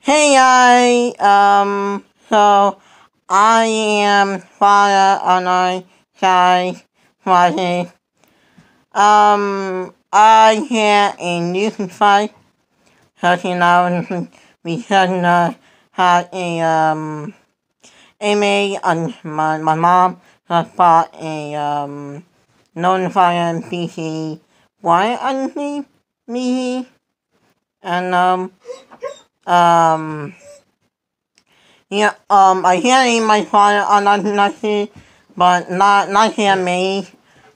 Hey, so I am Father on our side, Friday. I had a new fight, we had a maid on my mom has bought a, non-fire PC wire on me, and, um, yeah, I hear my father on nothing, but not hear me.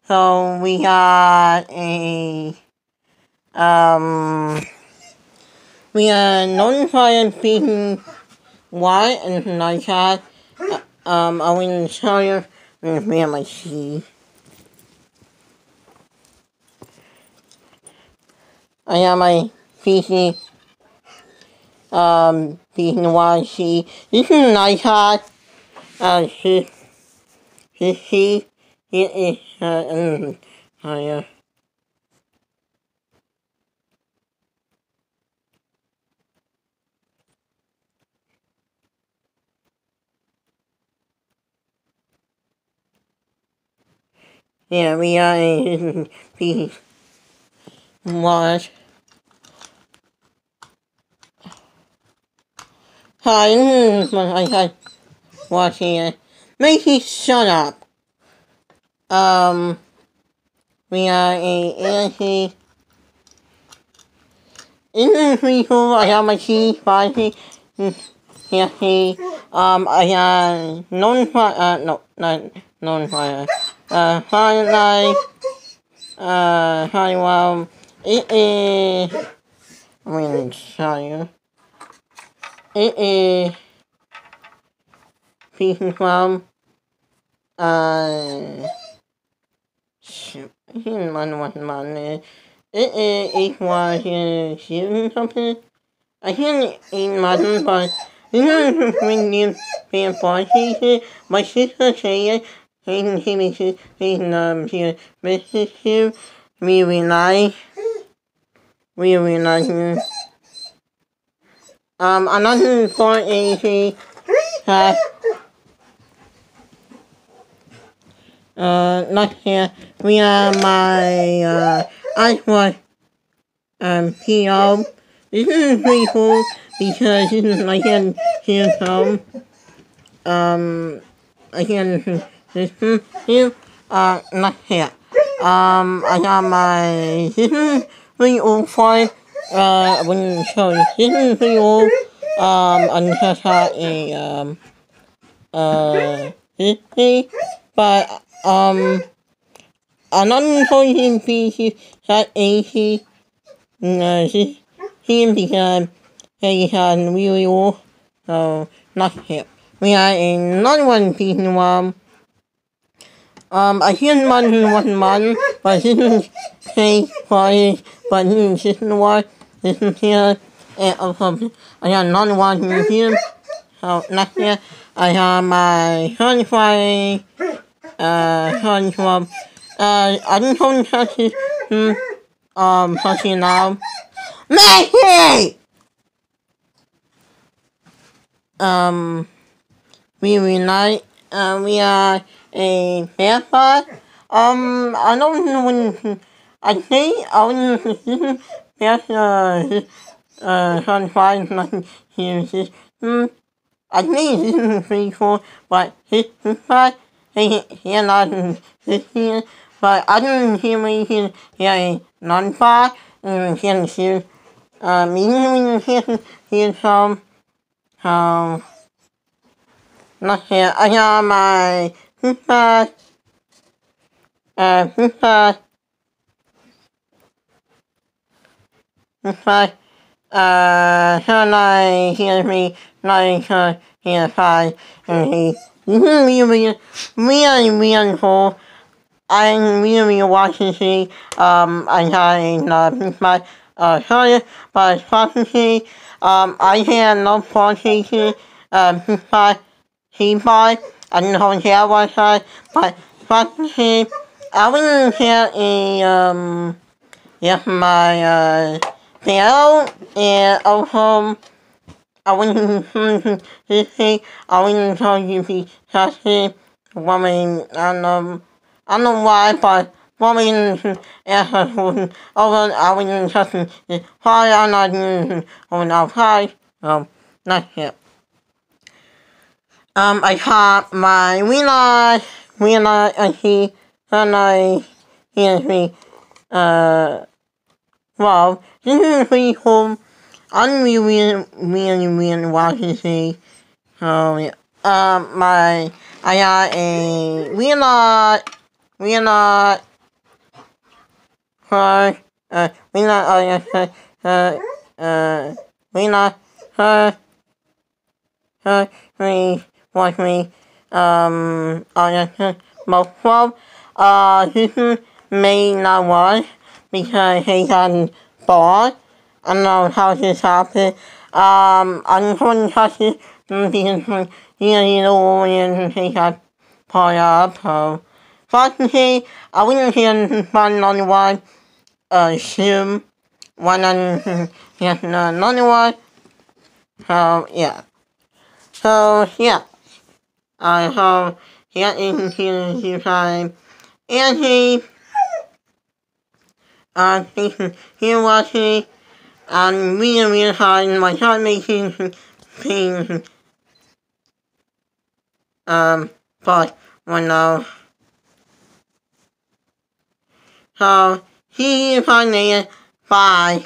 So we got um, we are notified being why and like that. I will show you with me and my see. I have my PC, being why she, this is nice hat, she, it is, higher. Yeah, we are a piece was hi, I had watching it. Make it shut up. Um, we are a anti industry school. I have my key, spicy, yeah, I have non-fire, no, not non-fire, fire Honeywell, it is, I'm going to show you, it is speaking from, shoot, I can't remember what the model is. It is was shooting something. I can't imagine, but this is when you being born. My sister said, she misses you. We nice. Another important is that, not here, we are my, iPhone, PO. This is pretty cool because this is I can hear some, I can listen to, not here. I got my, this is pretty old phone, I wouldn't show you. This is pretty old, I just had a, history, but, another important piece is that AC, him because he had really old, so not him. We had another one piece I hear one man, but this is say for his, but this is one, this is here, and also I have another one here, so not here. I have my honeyfly, honey from, I don't know touch it, touching now. Maggie! We unite, we are a vampire. I don't know when, I think I was there's sunshine like here, I think this is pretty cool, but his side, he not this here, but I didn't hear anything here a non-fire, and can hear, even hear some, not here, I got my sister, sister, sister, her like hears me, like her hears fine, and he, really cool. I'm really watching see, I got a, my, sorry, but prophecy, I had no prophecy, my, C5, I don't know how was I, but prophecy, I wouldn't hear a, yes, my, bill, and also, I wouldn't say I wouldn't tell you because woman I don't know why but woman asked us over I wouldn't touch it why I'm not on outside not yet. I have my he and I he well this is pretty home I'm really watching see. So yeah. My I got a we're not her we're not we're not her me watch me most of he may not watch because he got bored. I don't know how this happened. Unfortunately, because he know when he got part up. So, fortunately, I wouldn't hear one on one. Assume one on yes, another one. So yeah. So yeah. I hope he time. And he watching and really hard my heart making things but when now so he is on there. Bye.